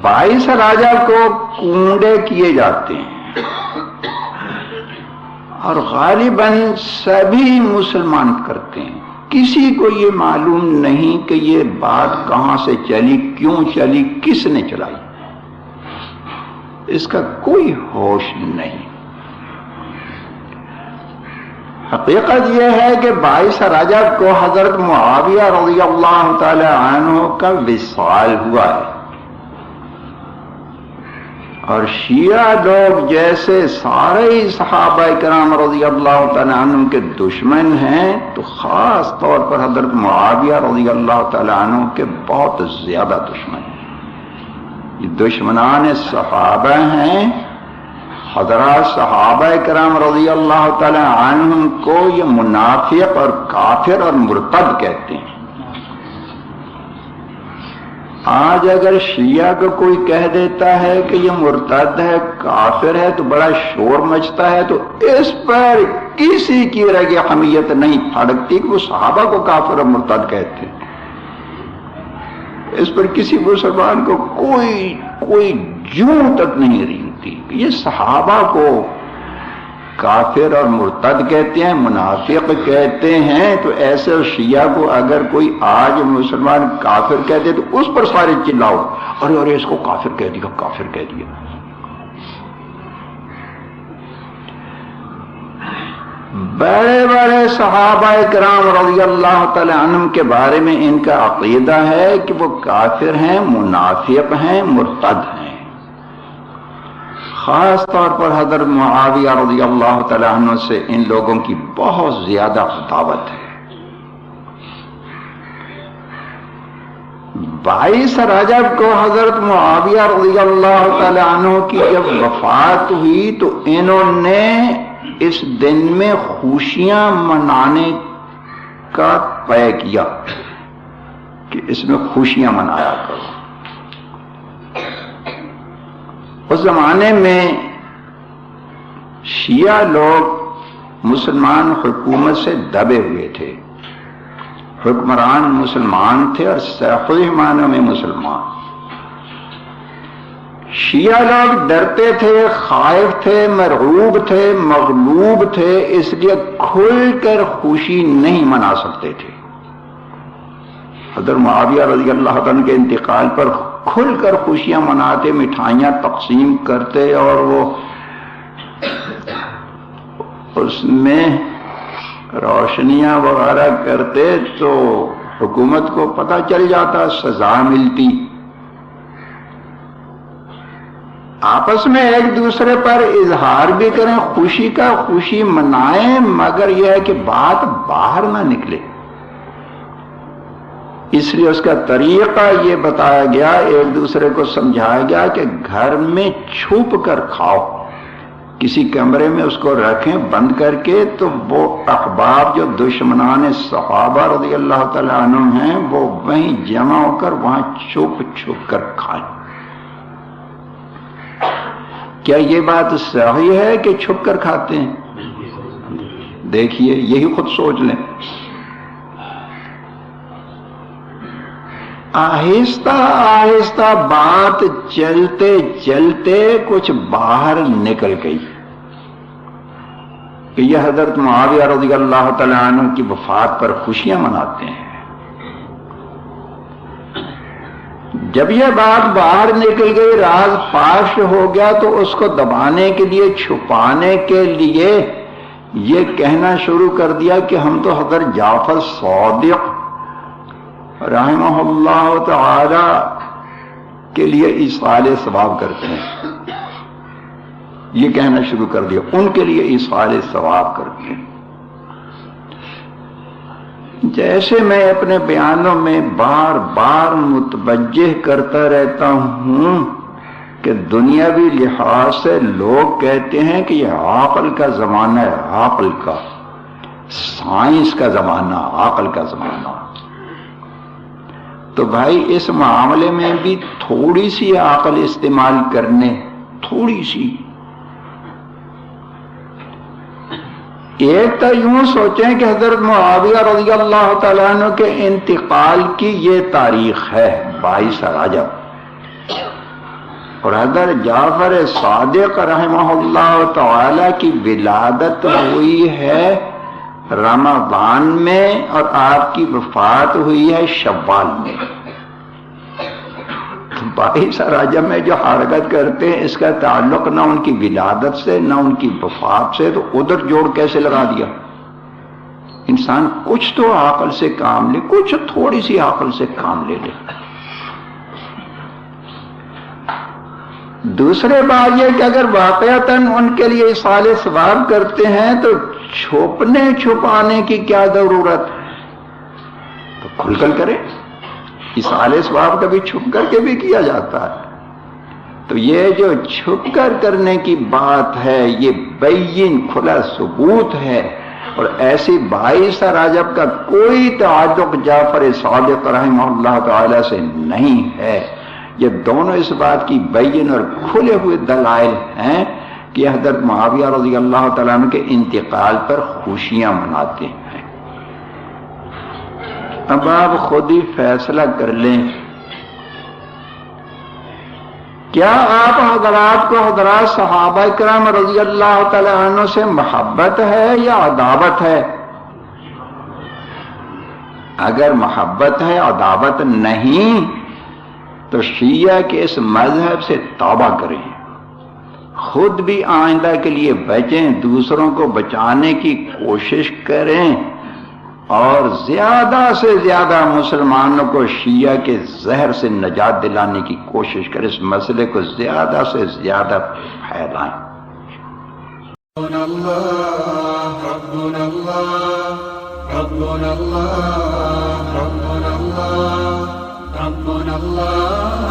22 راجہ کو کنڈے کیے جاتے ہیں اور غالباً سبھی مسلمان کرتے ہیں. کسی کو یہ معلوم نہیں کہ یہ بات کہاں سے چلی، کیوں چلی، کس نے چلائی، اس کا کوئی ہوش نہیں. حقیقت یہ ہے کہ 22 رجب کو حضرت معاویہ رضی اللہ تعالی عنہ کا وصال ہوا ہے، اور شیعہ لوگ جیسے سارے صحابہ کرام رضی اللہ تعالی عنہ کے دشمن ہیں، تو خاص طور پر حضرت معاویہ رضی اللہ تعالی عنہ کے بہت زیادہ دشمن ہیں. یہ دشمنان صحابہ ہیں. حضرات صحابہ کرام رضی اللہ تعالی عنہ کو یہ منافق اور کافر اور مرتد کہتے ہیں. آج اگر شیعہ کو کوئی کہہ دیتا ہے کہ یہ مرتد ہے، کافر ہے، تو بڑا شور مچتا ہے. تو اس پر کسی کی رگ حمیت نہیں پھڑکتی کہ وہ صحابہ کو کافر اور مرتد کہتے ہیں. اس پر کسی مسلمان کو کوئی جوں تک نہیں رینگتی. یہ صحابہ کو کافر اور مرتد کہتے ہیں، منافق کہتے ہیں. تو ایسے شیعہ کو اگر کوئی آج مسلمان کافر کہتے تو اس پر سارے چلاؤ، ارے اس کو کافر کہہ دیا، کافر کہہ دیا. بڑے بڑے صحابہ کرام رضی اللہ تعالی عنہ کے بارے میں ان کا عقیدہ ہے کہ وہ کافر ہیں، منافق ہیں، مرتد ہیں. خاص طور پر حضرت معاویہ رضی اللہ تعالی عنہ سے ان لوگوں کی بہت زیادہ عداوت ہے. 22 رجب کو حضرت معاویہ رضی اللہ تعالی عنہ کی جب وفات ہوئی تو انہوں نے اس دن میں خوشیاں منانے کا طے کیا کہ اس میں خوشیاں منایا کرو. اس زمانے میں شیعہ لوگ مسلمان حکومت سے دبے ہوئے تھے. حکمران مسلمان تھے اور صحیح معنوں میں مسلمان. شیعہ لوگ ڈرتے تھے، خائف تھے، مرعوب تھے، مغلوب تھے، اس لیے کھل کر خوشی نہیں منا سکتے تھے. حضرت معاویہ رضی اللہ عنہ کے انتقال پر کھل کر خوشیاں مناتے، مٹھائیاں تقسیم کرتے، اور وہ اس میں روشنیاں وغیرہ کرتے تو حکومت کو پتہ چل جاتا، سزا ملتی. آپس میں ایک دوسرے پر اظہار بھی کریں خوشی کا، خوشی منائیں، مگر یہ ہے کہ بات باہر نہ نکلے. اس لیے اس کا طریقہ یہ بتایا گیا، ایک دوسرے کو سمجھایا گیا کہ گھر میں چھپ کر کھاؤ، کسی کمرے میں اس کو رکھیں بند کر کے، تو وہ احباب جو دشمنان صحابہ رضی اللہ تعالی عنہ ہیں وہ وہیں جمع ہو کر وہاں چھپ چھپ کر کھائیں. کیا یہ بات صحیح ہے کہ چھپ کر کھاتے ہیں؟ دیکھیے، یہی خود سوچ لیں. آہستہ آہستہ بات چلتے چلتے کچھ باہر نکل گئی کہ یہ حضرت معاویہ رضی اللہ تعالی عنہ کی وفات پر خوشیاں مناتے ہیں. جب یہ بات باہر نکل گئی، راز فاش ہو گیا، تو اس کو دبانے کے لیے، چھپانے کے لیے یہ کہنا شروع کر دیا کہ ہم تو حضرت جعفر صادق رحمہ اللہ تعالی کے لیے ایصال ثواب کرتے ہیں. یہ کہنا شروع کر دیا، ان کے لیے ایصال ثواب کرتے ہیں. جیسے میں اپنے بیانوں میں بار بار متوجہ کرتا رہتا ہوں کہ دنیاوی لحاظ سے لوگ کہتے ہیں کہ یہ عقل کا زمانہ ہے، عقل کا، سائنس کا زمانہ، عقل کا زمانہ. تو بھائی اس معاملے میں بھی تھوڑی سی عقل استعمال کرنے، تھوڑی سی. ایک تو یوں سوچیں کہ حضرت معاویہ رضی اللہ تعالیٰ عنہ کے انتقال کی یہ تاریخ ہے 22 رجب. اور حضرت جعفر صادق رحمہ اللہ تعالی کی ولادت ہوئی ہے رمضان میں اور آپ کی وفات ہوئی ہے شوال میں۔ 22 رجب میں جو حرکت کرتے ہیں اس کا تعلق نہ ان کی ولادت سے نہ ان کی وفات سے، تو ادھر جوڑ کیسے لگا دیا؟ انسان کچھ تو عقل سے کام لے، کچھ تھوڑی سی عقل سے کام لے لے۔ دوسرے بات یہ کہ اگر واقعتاً ان کے لیے اصالِ ثواب کرتے ہیں تو چھپنے چھپانے کی کیا ضرورت ہے؟ تو کھل کر کریں۔ اصالِ ثواب کبھی چھپ کر کے بھی کیا جاتا ہے، تو یہ جو چھپ کر کرنے کی بات ہے یہ بین کھلا ثبوت ہے، اور ایسی 22 رجب کا کوئی تعلق جعفر صادق رحمہ اللہ تعالی سے نہیں ہے۔ یہ دونوں اس بات کی بین اور کھلے ہوئے دلائل ہیں کہ حضرت معاویہ رضی اللہ تعالیٰ عنہ کے انتقال پر خوشیاں مناتے ہیں۔ اب آپ خود ہی فیصلہ کر لیں، کیا آپ حضرات کو حضرات صحابہ کرام رضی اللہ تعالیٰ عنہ سے محبت ہے یا عداوت ہے؟ اگر محبت ہے عداوت نہیں تو شیعہ کے اس مذہب سے توبہ کریں، خود بھی آئندہ کے لیے بچیں، دوسروں کو بچانے کی کوشش کریں، اور زیادہ سے زیادہ مسلمانوں کو شیعہ کے زہر سے نجات دلانے کی کوشش کریں، اس مسئلے کو زیادہ سے زیادہ پھیلائیں۔ ربنا اللہ ربنا اللہ ربنا اللہ ربنا اللہ ربنا اللہ